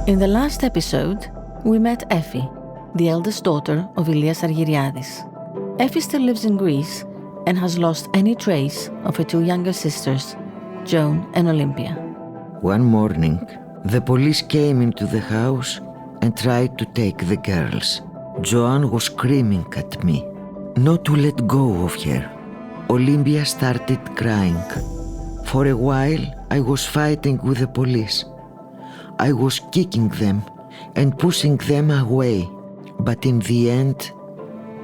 In the last episode, we met Effie, the eldest daughter of Ilias Argyriadis. Effie still lives in Greece and has lost any trace of her two younger sisters, Joan and Olympia. One morning, the police came into the house and tried to take the girls. Joan was screaming at me, not to let go of her. Olympia started crying. For a while, I was fighting with the police. I was kicking them and pushing them away, but in the end,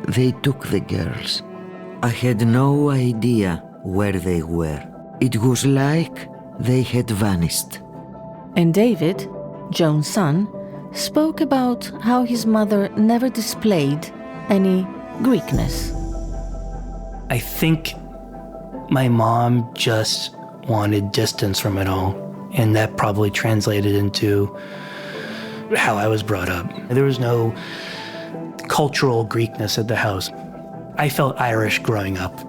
they took the girls. I had no idea where they were. It was like they had vanished. And David, Joan's son, spoke about how his mother never displayed any Greekness. I think my mom just wanted distance from it all, and that probably translated into how I was brought up. There was no cultural Greekness at the house. I felt Irish growing up.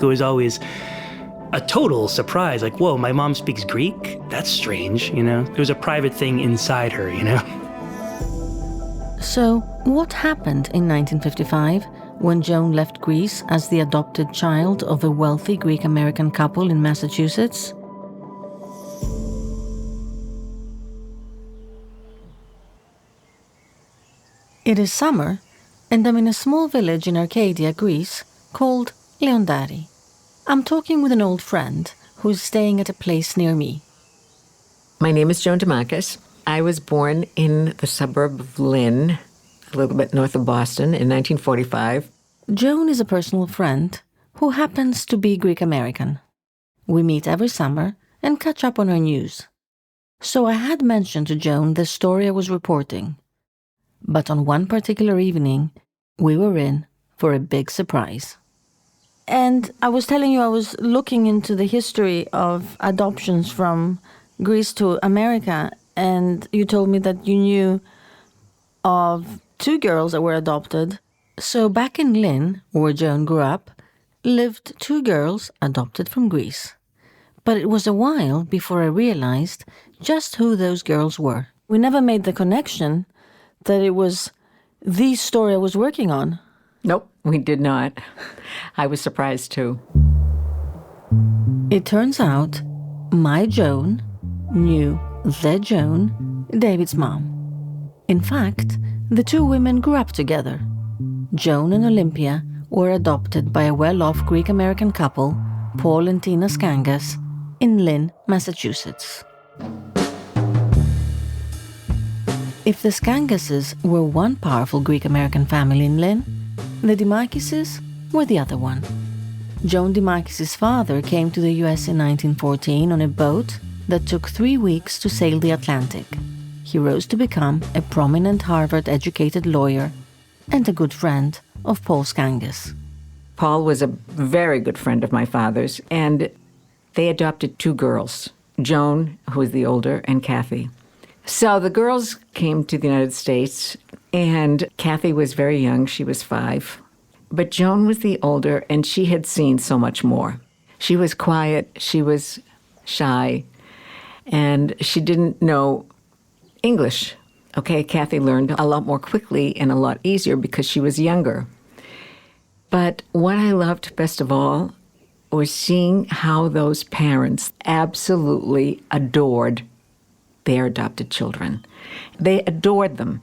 It was always a total surprise, like, whoa, my mom speaks Greek? That's strange, you know? It was a private thing inside her, you know? So, what happened in 1955 when Joan left Greece as the adopted child of a wealthy Greek-American couple in Massachusetts? It is summer, and I'm in a small village in Arcadia, Greece, called Leondari. I'm talking with an old friend who's staying at a place near me. My name is Joan Demakis. I was born in the suburb of Lynn, a little bit north of Boston, in 1945. Joan is a personal friend who happens to be Greek-American. We meet every summer and catch up on her news. So I had mentioned to Joan the story I was reporting. But on one particular evening, we were in for a big surprise. And I was telling you I was looking into the history of adoptions from Greece to America, and you told me that you knew of two girls that were adopted. So back in Lynn, where Joan grew up, lived two girls adopted from Greece. But it was a while before I realized just who those girls were. We never made the connection that it was the story I was working on. Nope, we did not. I was surprised too. It turns out my Joan knew the Joan, David's mom. In fact, the two women grew up together. Joan and Olympia were adopted by a well-off Greek-American couple, Paul and Tina Skangas, in Lynn, Massachusetts. If the Skangases were one powerful Greek-American family in Lynn, the Demakises were the other one. Joan Demakis' father came to the U.S. in 1914 on a boat that took 3 weeks to sail the Atlantic. He rose to become a prominent Harvard-educated lawyer and a good friend of Paul Skangas. Paul was a very good friend of my father's, and they adopted two girls, Joan, who was the older, and Kathy. So the girls came to the United States, and Kathy was very young. She was 5. But Joan was the older, and she had seen so much more. She was quiet, she was shy, and she didn't know English. Okay, Kathy learned a lot more quickly and a lot easier because she was younger. But what I loved best of all was seeing how those parents absolutely adored their adopted children. They adored them.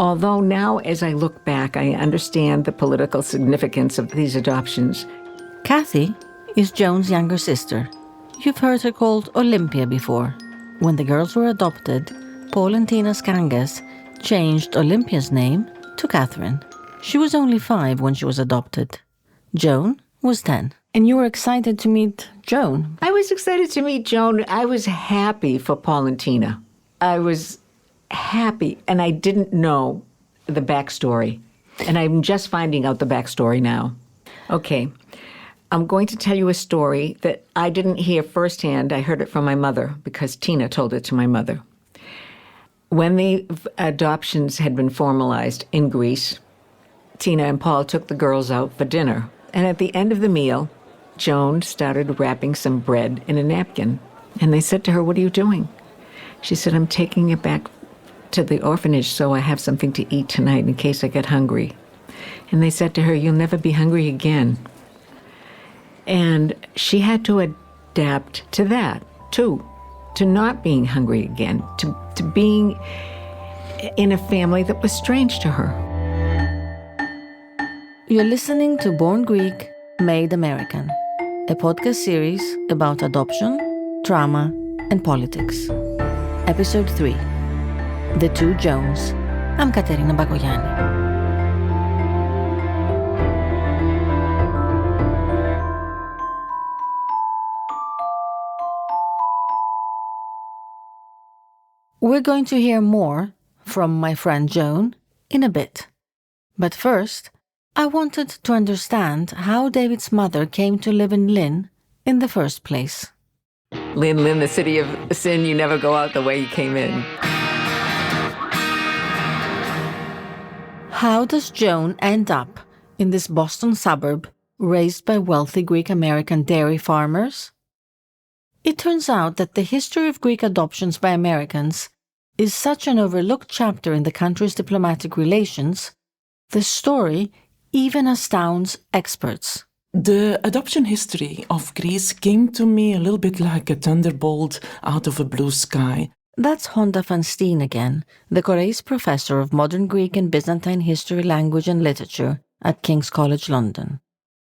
Although now, as I look back, I understand the political significance of these adoptions. Kathy is Joan's younger sister. You've heard her called Olympia before. When the girls were adopted, Paul and Tina Skangas changed Olympia's name to Catherine. She was only 5 when she was adopted. Joan was 10. And you were excited to meet Joan. I was excited to meet Joan. I was happy for Paul and Tina. I was happy, and I didn't know the backstory. And I'm just finding out the backstory now. Okay, I'm going to tell you a story that I didn't hear firsthand. I heard it from my mother because Tina told it to my mother. When the adoptions had been formalized in Greece, Tina and Paul took the girls out for dinner. And at the end of the meal, Joan started wrapping some bread in a napkin. And they said to her, "What are you doing?" She said, "I'm taking it back to the orphanage so I have something to eat tonight in case I get hungry. And they said to her, you'll never be hungry again. And she had to adapt to that, too, to not being hungry again, to being in a family that was strange to her. You're listening to Born Greek, Made American, a podcast series about adoption, trauma, and politics. Episode 3, The Two Joans. I'm Katerina Bakoyani. We're going to hear more from my friend Joan in a bit. But first, I wanted to understand how David's mother came to live in Lynn in the first place. Lynn, the city of sin, you never go out the way you came in. How does Joan end up in this Boston suburb raised by wealthy Greek-American dairy farmers? It turns out that the history of Greek adoptions by Americans is such an overlooked chapter in the country's diplomatic relations, the story even astounds experts. The adoption history of Greece came to me a little bit like a thunderbolt out of a blue sky. That's Honda van Steen again, the Koreis professor of modern Greek and Byzantine history, language and literature at King's College London.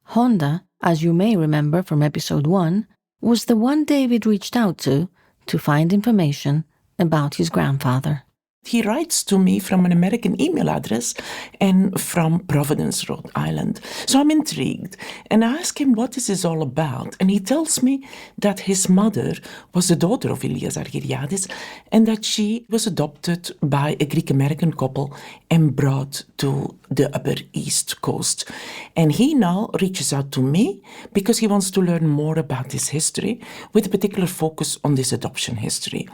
Honda, as you may remember from episode 1, was the one David reached out to find information about his grandfather. He writes to me from an American email address and from Providence, Rhode Island. So I'm intrigued and I ask him what this is all about. And he tells me that his mother was the daughter of Ilias Argyriadis and that she was adopted by a Greek-American couple and brought to the Upper East Coast. And he now reaches out to me because he wants to learn more about his history with a particular focus on this adoption history.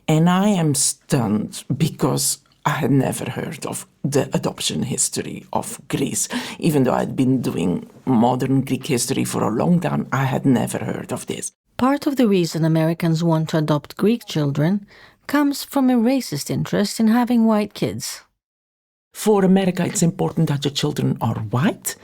And I am stunned because I had never heard of the adoption history of Greece. Even though I'd been doing modern Greek history for a long time, I had never heard of this. Part of the reason Americans want to adopt Greek children comes from a racist interest in having white kids. For America, it's important that the children are white,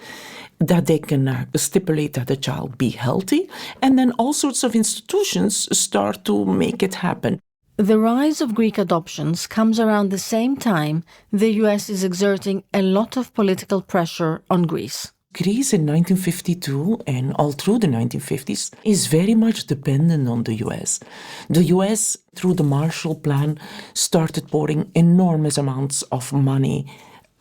that they can stipulate that the child be healthy, and then all sorts of institutions start to make it happen. The rise of Greek adoptions comes around the same time the US is exerting a lot of political pressure on Greece. Greece in 1952 and all through the 1950s is very much dependent on the US. The US, through the Marshall Plan, started pouring enormous amounts of money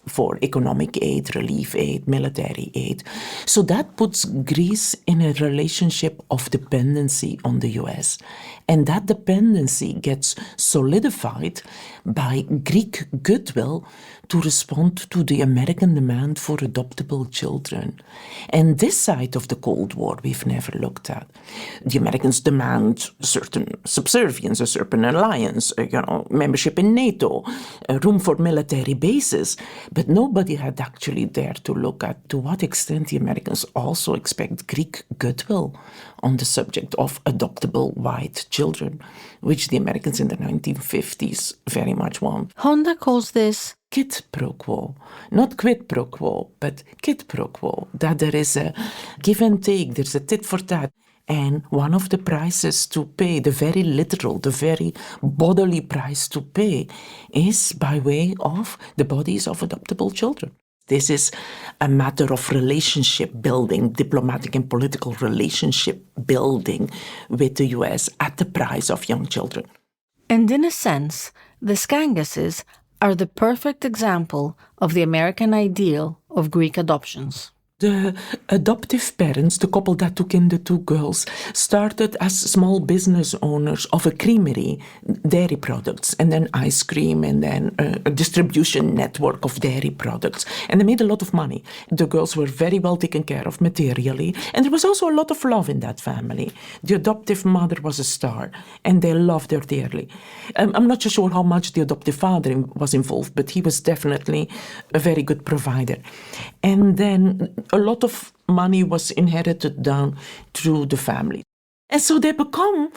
for economic aid, relief aid, military aid. So that puts Greece in a relationship of dependency on the US. And that dependency gets solidified by Greek goodwill to respond to the American demand for adoptable children. And this side of the Cold War we've never looked at. The Americans demand certain subservience, a certain alliance, membership in NATO, room for military bases. But nobody had actually dared to look at to what extent the Americans also expect Greek goodwill on the subject of adoptable white children, which the Americans in the 1950s very much want. Honda calls this quid pro quo, not quid pro quo, but quid pro quo, that there is a give and take, there's a tit for tat. And one of the prices to pay, the very literal, the very bodily price to pay, is by way of the bodies of adoptable children. This is a matter of relationship building, diplomatic and political relationship building with the US at the price of young children. And in a sense, the Skangases are the perfect example of the American ideal of Greek adoptions. The adoptive parents, the couple that took in the two girls, started as small business owners of a creamery, dairy products, and then ice cream, and then a distribution network of dairy products. And they made a lot of money. The girls were very well taken care of materially, and there was also a lot of love in that family. The adoptive mother was a star, and they loved her dearly. I'm not so sure how much the adoptive father was involved, but he was definitely a very good provider. And then a lot of money was inherited down through the family. And so they become,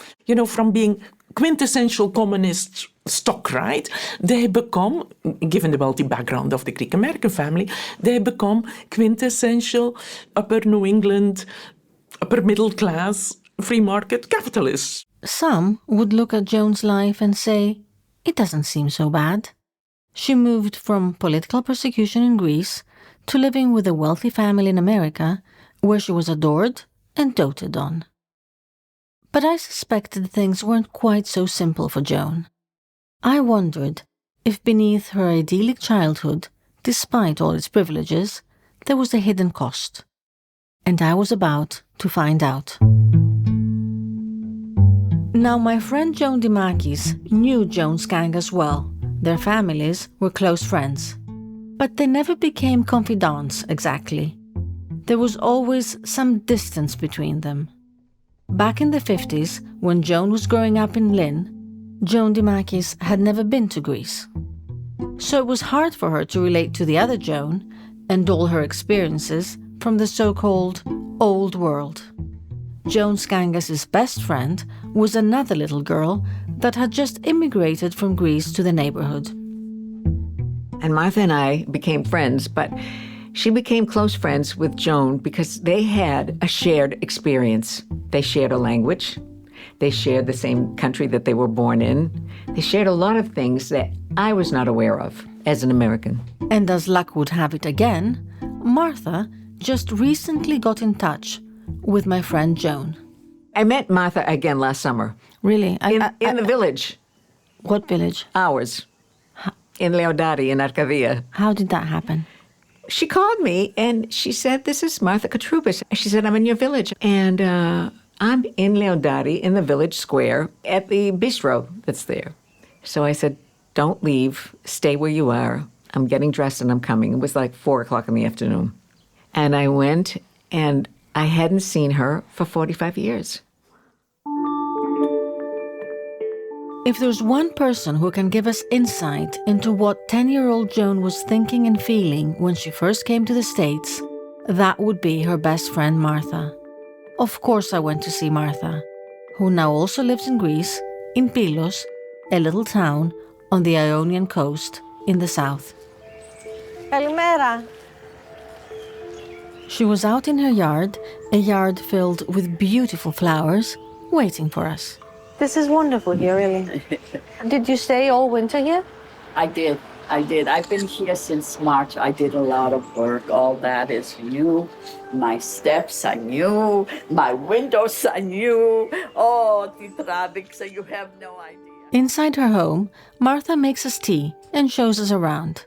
from being quintessential communist stock, right? They become, given the wealthy background of the Greek American family, they become quintessential upper New England, upper middle class, free market capitalists. Some would look at Joan's life and say, it doesn't seem so bad. She moved from political persecution in Greece to living with a wealthy family in America, where she was adored and doted on. But I suspected things weren't quite so simple for Joan. I wondered if beneath her idyllic childhood, despite all its privileges, there was a hidden cost. And I was about to find out. Now, my friend Joan Dimakis knew Joan's gang as well. Their families were close friends. But they never became confidants exactly. There was always some distance between them. Back in the 50s, when Joan was growing up in Lynn, Joan Dimakis had never been to Greece. So it was hard for her to relate to the other Joan and all her experiences from the so-called old world. Joan Skangas' best friend was another little girl that had just immigrated from Greece to the neighborhood. And Martha and I became friends, but she became close friends with Joan because they had a shared experience. They shared a language. They shared the same country that they were born in. They shared a lot of things that I was not aware of as an American. And as luck would have it again, Martha just recently got in touch with my friend Joan. I met Martha again last summer. Really? In the village. What village? Ours. In Leodati, in Arcadia. How did that happen? She called me and she said, this is Martha Katrubis. She said, I'm in your village. And I'm in Leodati, in the village square, at the bistro that's there. So I said, don't leave. Stay where you are. I'm getting dressed and I'm coming. It was like 4 o'clock in the afternoon. And I went, and I hadn't seen her for 45 years. If there's one person who can give us insight into what 10-year-old Joan was thinking and feeling when she first came to the States, that would be her best friend Martha. Of course I went to see Martha, who now also lives in Greece, in Pylos, a little town on the Ionian coast in the south. Kalimera. She was out in her yard, a yard filled with beautiful flowers, waiting for us. This is wonderful here, really. Did you stay all winter here? I did. I've been here since March. I did a lot of work. All that is new. My steps I knew. My windows I knew. Oh, titrabic, so you have no idea. Inside her home, Martha makes us tea and shows us around.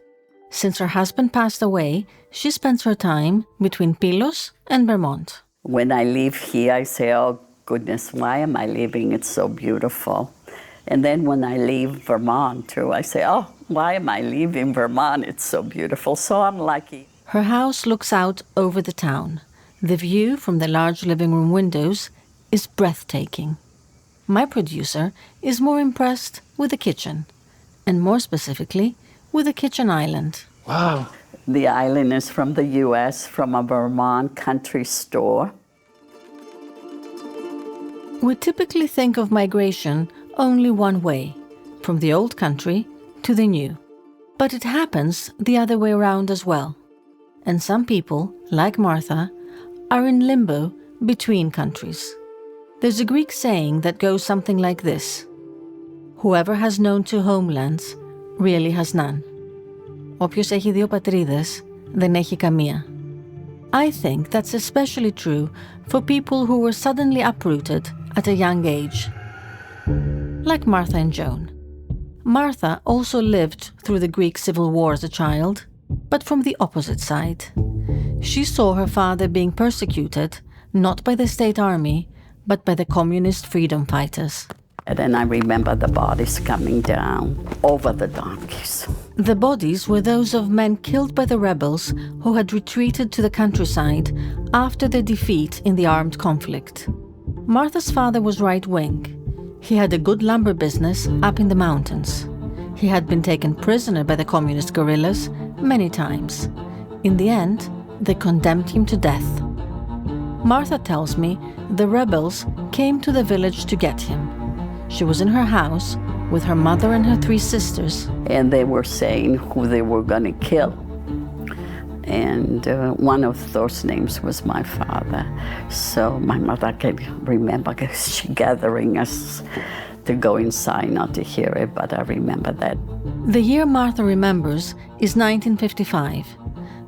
Since her husband passed away, she spends her time between Pylos and Vermont. When I leave here, I say, oh, goodness, why am I leaving? It's so beautiful. And then when I leave Vermont, too, I say, oh, why am I leaving Vermont? It's so beautiful. So I'm lucky. Her house looks out over the town. The view from the large living room windows is breathtaking. My producer is more impressed with the kitchen, and more specifically, with the kitchen island. Wow. The island is from the U.S., from a Vermont country store. We typically think of migration only one way, from the old country to the new. But it happens the other way around as well. And some people, like Martha, are in limbo between countries. There's a Greek saying that goes something like this: whoever has known two homelands really has none. Όποιος έχει δύο πατρίδες δεν έχει καμία. I think that's especially true for people who were suddenly uprooted at a young age. Like Martha and Joan. Martha also lived through the Greek Civil War as a child, but from the opposite side. She saw her father being persecuted, not by the state army, but by the communist freedom fighters. And then I remember the bodies coming down over the donkeys. The bodies were those of men killed by the rebels who had retreated to the countryside after their defeat in the armed conflict. Martha's father was right-wing. He had a good lumber business up in the mountains. He had been taken prisoner by the communist guerrillas many times. In the end, they condemned him to death. Martha tells me the rebels came to the village to get him. She was in her house with her mother and her 3 sisters. And they were saying who they were going to kill. And one of those names was my father. So my mother can remember she gathering us to go inside, not to hear it, but I remember that. The year Martha remembers is 1955.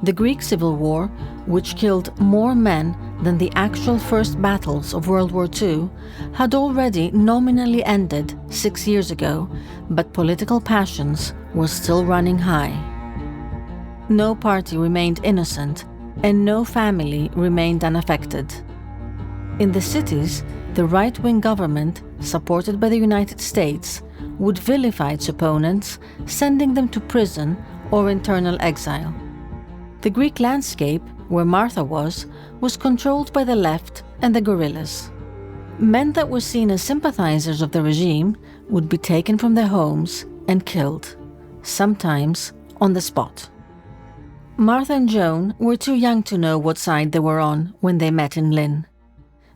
The Greek Civil War, which killed more men than the actual first battles of World War II, had already nominally ended 6 years ago, but political passions were still running high. No party remained innocent, and no family remained unaffected. In the cities, the right-wing government, supported by the United States, would vilify its opponents, sending them to prison or internal exile. The Greek landscape, where Martha was controlled by the left and the guerrillas. Men that were seen as sympathizers of the regime would be taken from their homes and killed, sometimes on the spot. Martha and Joan were too young to know what side they were on when they met in Lynn.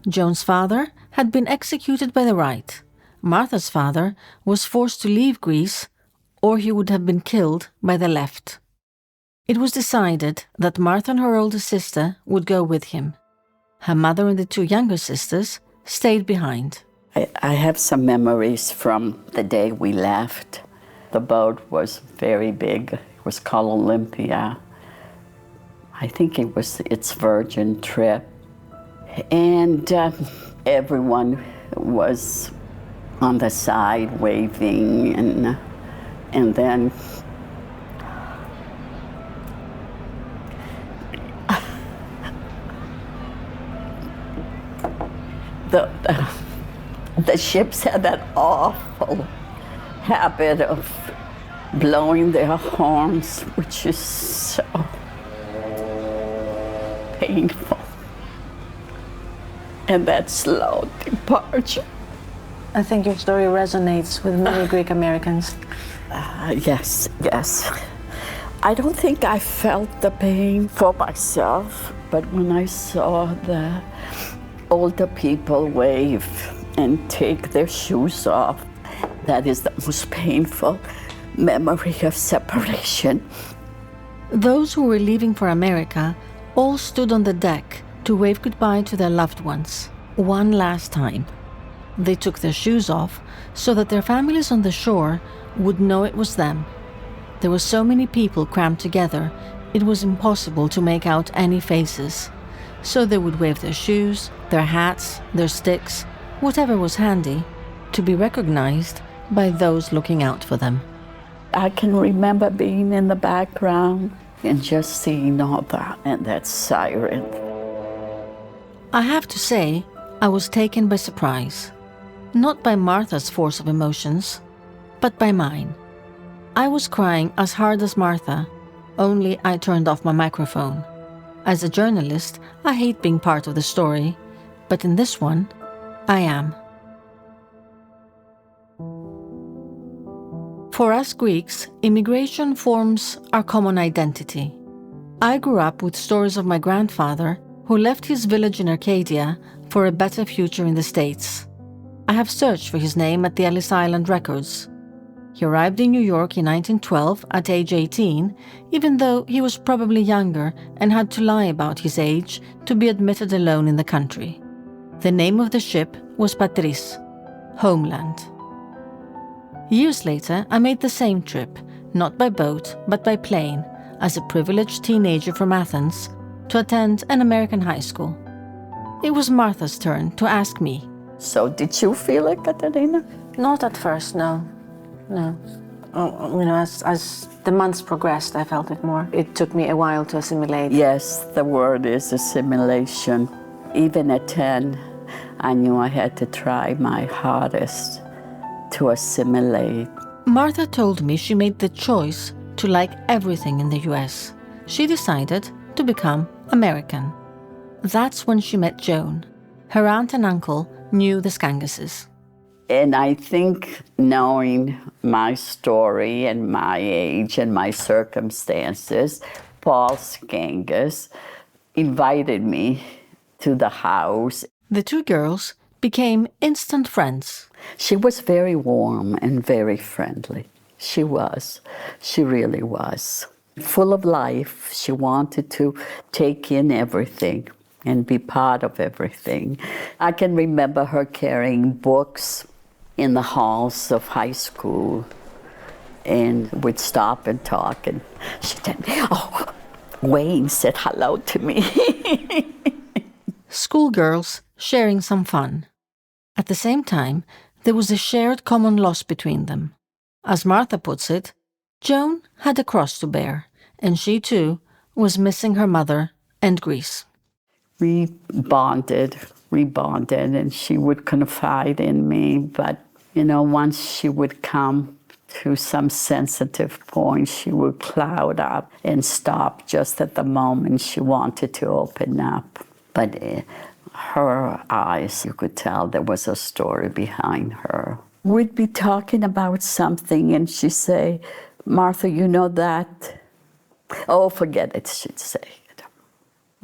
Joan's father had been executed by the right. Martha's father was forced to leave Greece, or he would have been killed by the left. It was decided that Martha and her older sister would go with him. Her mother and the 2 younger sisters stayed behind. I have some memories from the day we left. The boat was very big. It was called Olympia. I think it was its virgin trip. And everyone was on the side waving, and then the ships had that awful habit of blowing their horns, which is so painful. And that slow departure. I think your story resonates with many Greek Americans. Yes. I don't think I felt the pain for myself, but when I saw the older people wave and take their shoes off, that is the most painful memory of separation. Those who were leaving for America all stood on the deck to wave goodbye to their loved ones, one last time. They took their shoes off so that their families on the shore would know it was them. There were so many people crammed together, it was impossible to make out any faces. So they would wave their shoes, their hats, their sticks, whatever was handy, to be recognized by those looking out for them. I can remember being in the background and just seeing all that and that siren. I have to say, I was taken by surprise. Not by Martha's force of emotions, but by mine. I was crying as hard as Martha, only I turned off my microphone. As a journalist, I hate being part of the story, but in this one, I am. For us Greeks, immigration forms our common identity. I grew up with stories of my grandfather who left his village in Arcadia for a better future in the States. I have searched for his name at the Ellis Island records. He arrived in New York in 1912 at age 18, even though he was probably younger and had to lie about his age to be admitted alone in the country. The name of the ship was Patris, homeland. Years later, I made the same trip, not by boat, but by plane, as a privileged teenager from Athens, to attend an American high school. It was Martha's turn to ask me. So did you feel it, Katerina? Not at first, no. As the months progressed, I felt it more. It took me a while to assimilate. Yes, the word is assimilation. Even at 10, I knew I had to try my hardest to assimilate. Martha told me she made the choice to like everything in the US. She decided to become American. That's when she met Joan. Her aunt and uncle knew the Skangases. And I think knowing my story and my age and my circumstances, Paul Skangas invited me to the house. The 2 girls became instant friends. She was very warm and very friendly. She was. She really was. Full of life. She wanted to take in everything and be part of everything. I can remember her carrying books in the halls of high school, and we'd stop and talk, and she'd tell me, "Oh, Wayne said hello to me." Schoolgirls sharing some fun. At the same time, there was a shared common loss between them. As Martha puts it, Joan had a cross to bear, and she too was missing her mother and Greece. We bonded, and she would confide in me, but, once she would come to some sensitive point, she would cloud up and stop just at the moment she wanted to open up. But her eyes, you could tell there was a story behind her. We'd be talking about something and she'd say, "Martha, you know that?" "Oh, forget it," she'd say.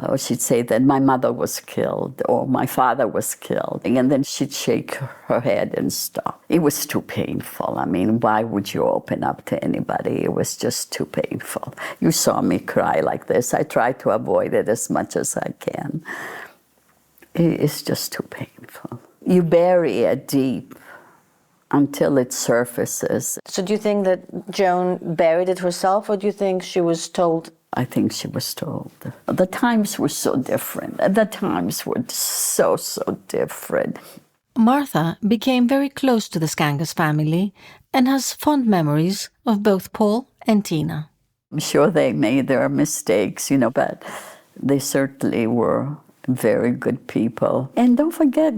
Oh, she'd say that my mother was killed or my father was killed. And then she'd shake her head and stop. It was too painful. I mean, why would you open up to anybody? It was just too painful. You saw me cry like this. I try to avoid it as much as I can. It's just too painful. You bury it deep until it surfaces. So do you think that Joan buried it herself, or do you think she was told? I think she was told. The times were so different. The times were so different. Martha became very close to the Skangas family and has fond memories of both Paul and Tina. I'm sure they made their mistakes, but they certainly were very good people. And don't forget,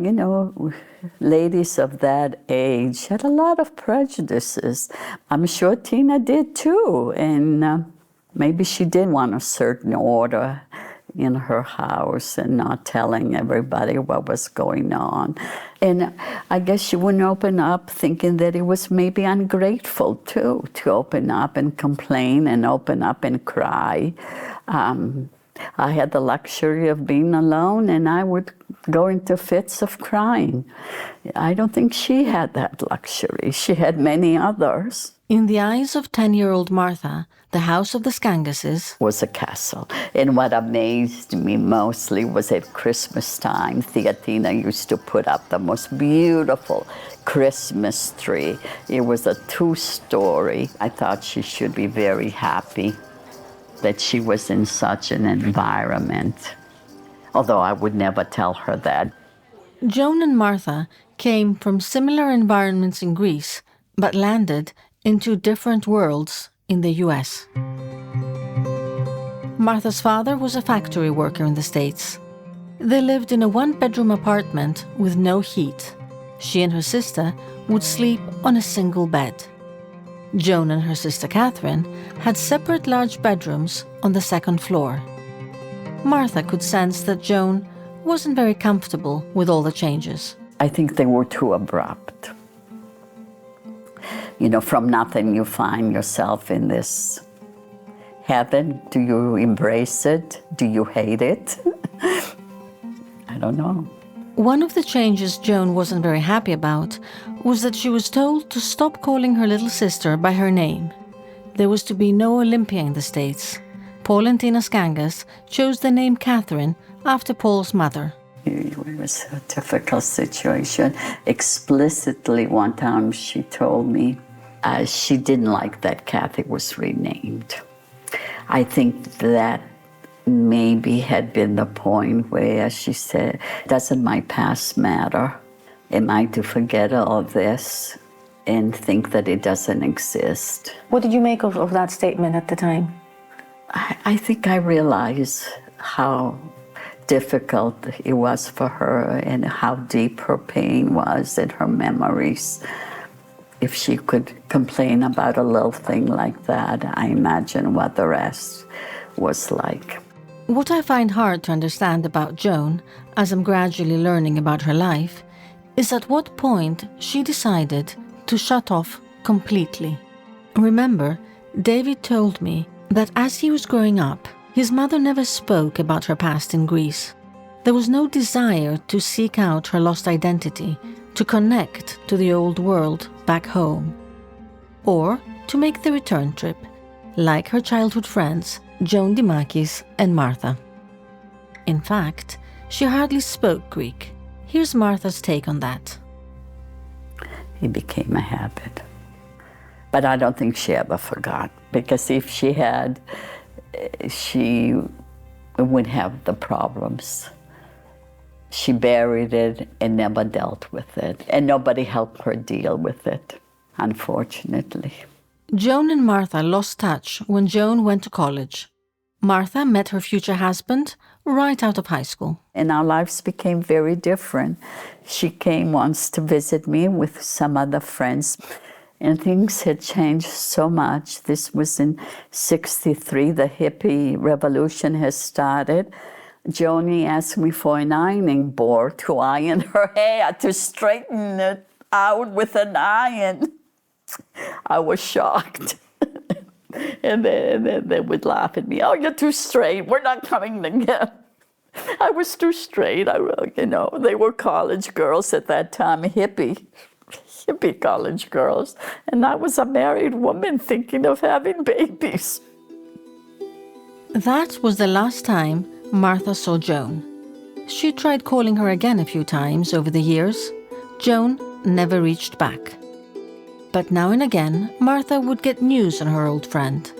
ladies of that age had a lot of prejudices. I'm sure Tina did too. And maybe she did want a certain order in her house and not telling everybody what was going on. And I guess she wouldn't open up thinking that it was maybe ungrateful too, to open up and complain and open up and cry. I had the luxury of being alone and I would go into fits of crying. I don't think she had that luxury. She had many others. In the eyes of 10-year-old Martha, the house of the Skangases was a castle. And what amazed me mostly was at Christmas time, Katerina used to put up the most beautiful Christmas tree. It was a 2-story. I thought she should be very happy that she was in such an environment, although I would never tell her that. Joan and Martha came from similar environments in Greece, but landed into different worlds in the US. Martha's father was a factory worker in the States. They lived in a 1-bedroom apartment with no heat. She and her sister would sleep on a single bed. Joan and her sister Catherine had separate large bedrooms on the 2nd floor. Martha could sense that Joan wasn't very comfortable with all the changes. I think they were too abrupt. From nothing you find yourself in this heaven. Do you embrace it? Do you hate it? I don't know. One of the changes Joan wasn't very happy about was that she was told to stop calling her little sister by her name. There was to be no Olympia in the States. Paul and Tina Skangas chose the name Catherine after Paul's mother. It was a difficult situation. Explicitly one time she told me she didn't like that Kathy was renamed. I think that maybe had been the point where she said, "Doesn't my past matter? Am I to forget all this and think that it doesn't exist?" What did you make of that statement at the time? I think I realized how difficult it was for her and how deep her pain was and her memories. If she could complain about a little thing like that, I imagine what the rest was like. What I find hard to understand about Joan, as I'm gradually learning about her life, is at what point she decided to shut off completely. Remember, David told me that as he was growing up, his mother never spoke about her past in Greece. There was no desire to seek out her lost identity, to connect to the old world back home, or to make the return trip, like her childhood friends, Joan Dimakis and Martha. In fact, she hardly spoke Greek. Here's Martha's take on that. It became a habit. But I don't think she ever forgot, because if she had, she wouldn't have the problems. She buried it and never dealt with it, and nobody helped her deal with it, unfortunately. Joan and Martha lost touch when Joan went to college. Martha met her future husband right out of high school. And our lives became very different. She came once to visit me with some other friends, and things had changed so much. This was in '63, the hippie revolution has started. Joni asked me for an ironing board to iron her hair, to straighten it out with an iron. I was shocked. And then they would laugh at me. Oh, you're too straight. We're not coming together. I was too straight. They were college girls at that time, hippie college girls. And I was a married woman thinking of having babies. That was the last time Martha saw Joan. She tried calling her again a few times over the years. Joan never reached back. But now and again, Martha would get news on her old friend.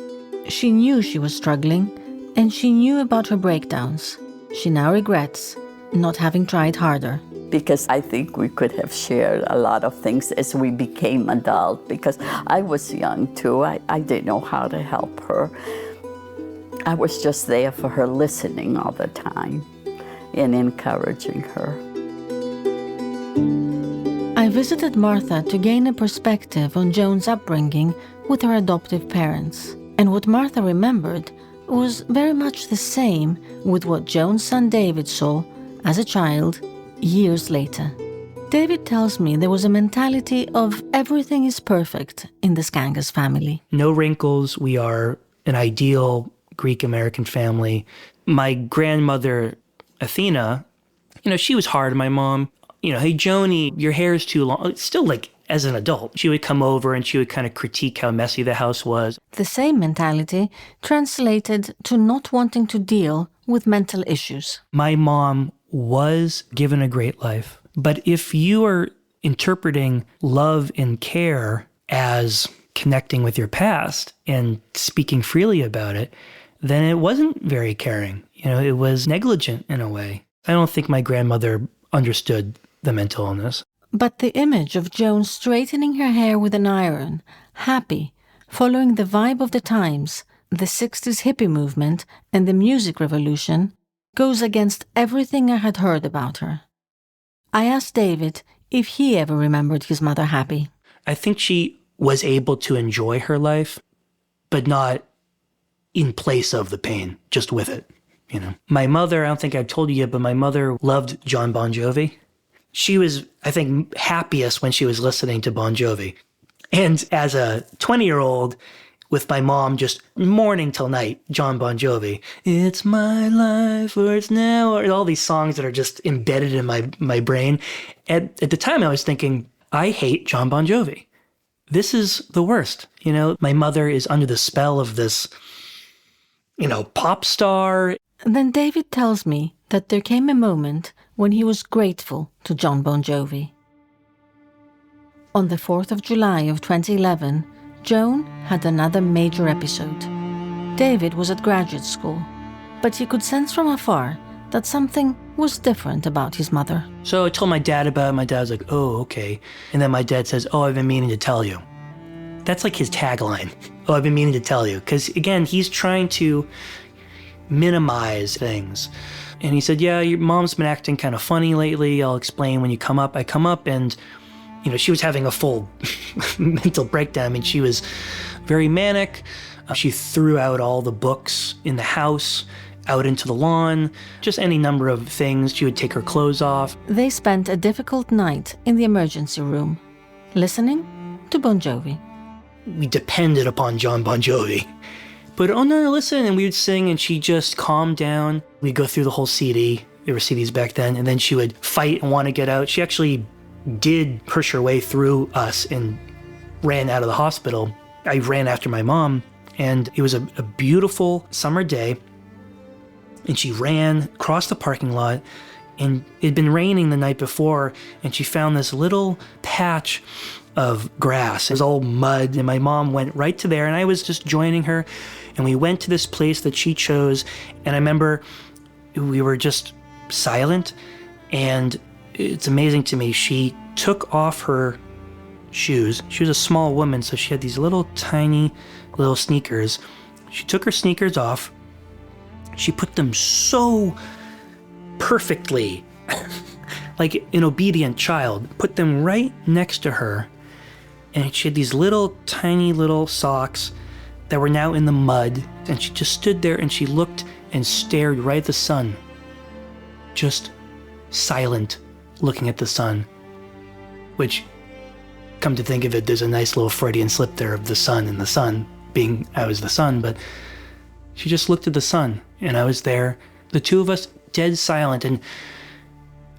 She knew she was struggling, and she knew about her breakdowns. She now regrets not having tried harder. Because I think we could have shared a lot of things as we became adult, because I was young too. I didn't know how to help her. I was just there for her, listening all the time and encouraging her. I visited Martha to gain a perspective on Joan's upbringing with her adoptive parents. And what Martha remembered was very much the same with what Joan's son David saw as a child years later. David tells me there was a mentality of everything is perfect in the Skangas family. No wrinkles. We are an ideal Greek-American family. My grandmother, Athena, she was hard on my mom. Hey, Joni, your hair is too long. Still, as an adult, she would come over and she would kind of critique how messy the house was. The same mentality translated to not wanting to deal with mental issues. My mom was given a great life. But if you are interpreting love and care as connecting with your past and speaking freely about it, then it wasn't very caring. It was negligent in a way. I don't think my grandmother understood the mental illness. But the image of Joan straightening her hair with an iron, happy, following the vibe of the times, the 60s hippie movement and the music revolution, goes against everything I had heard about her. I asked David if he ever remembered his mother happy. I think she was able to enjoy her life, but not in place of the pain, just with it. My mother, I don't think I've told you yet, but my mother loved John Bon Jovi. She was, I think, happiest when she was listening to Bon Jovi. And as a 20-year-old, with my mom just morning till night, John Bon Jovi, it's my life or it's now, or all these songs that are just embedded in my brain. At the time, I was thinking, I hate John Bon Jovi. This is the worst. My mother is under the spell of this, pop star. Then David tells me that there came a moment when he was grateful to John Bon Jovi. On the 4th of July of 2011, Joan had another major episode. David was at graduate school, but he could sense from afar that something was different about his mother. So I told my dad about it. My dad was like, oh, okay. And then my dad says, oh, I've been meaning to tell you. That's like his tagline. Oh, I've been meaning to tell you. Because again, he's trying to minimize things. And he said, yeah, your mom's been acting kind of funny lately. I'll explain when you come up. I come up and, she was having a full mental breakdown. She was very manic. She threw out all the books in the house, out into the lawn, just any number of things. She would take her clothes off. They spent a difficult night in the emergency room, listening to Bon Jovi. We depended upon John Bon Jovi. But, oh no, listen, and we would sing and she just calmed down. We'd go through the whole CD You ever see these back then? And then she would fight and want to get out. She actually did push her way through us and ran out of the hospital. I ran after my mom, and it was a beautiful summer day, and she ran across the parking lot, and it had been raining the night before, and she found this little patch of grass. It was all mud, and my mom went right to there, and I was just joining her, and we went to this place that she chose, and I remember we were just silent, and it's amazing to me, she took off her shoes. She was a small woman, so she had these little tiny little sneakers. She took her sneakers off. She put them so perfectly, like an obedient child, put them right next to her. And she had these little tiny little socks that were now in the mud. And she just stood there and she looked and stared right at the sun. Just silent, looking at the sun. Which, come to think of it, there's a nice little Freudian slip there of the sun and the sun being I was the sun, but she just looked at the sun and I was there, the two of us dead silent, and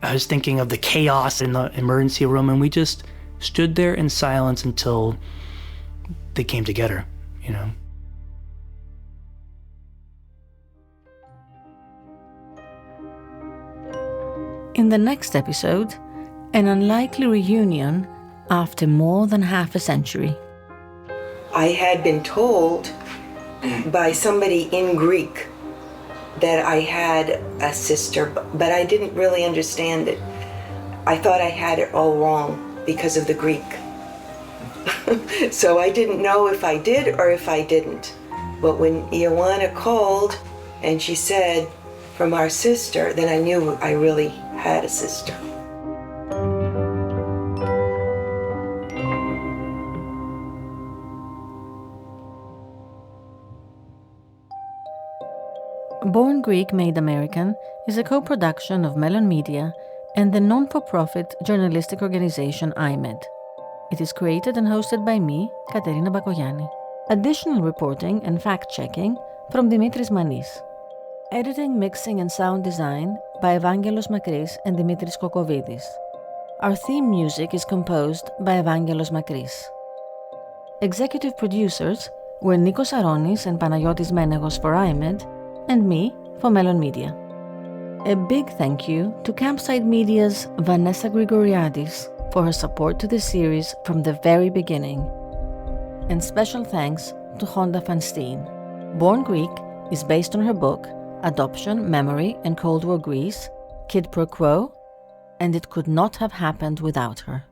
I was thinking of the chaos in the emergency room, and we just stood there in silence until they came to get her, you know. In the next episode, an unlikely reunion after more than half a century. I had been told by somebody in Greek that I had a sister, but I didn't really understand it. I thought I had it all wrong because of the Greek. So I didn't know if I did or if I didn't. But when Joanna called and she said, from our sister, then I knew I really had a sister. Born Greek, Made American is a co-production of Melon Media and the non-for-profit journalistic organization IMED. It is created and hosted by me, Katerina Bakogianni. Additional reporting and fact-checking from Dimitris Manis. Editing, mixing and sound design by Evangelos Makris and Dimitris Kokovidis. Our theme music is composed by Evangelos Makris. Executive producers were Nikos Aronis and Panayotis Menegos for IMED, and me for Melon Media. A big thank you to Campsite Media's Vanessa Grigoriadis for her support to this series from the very beginning. And special thanks to Honda van Steen. Born Greek is based on her book Adoption, Memory and Cold War Greece, Quid Pro Quo, and it could not have happened without her.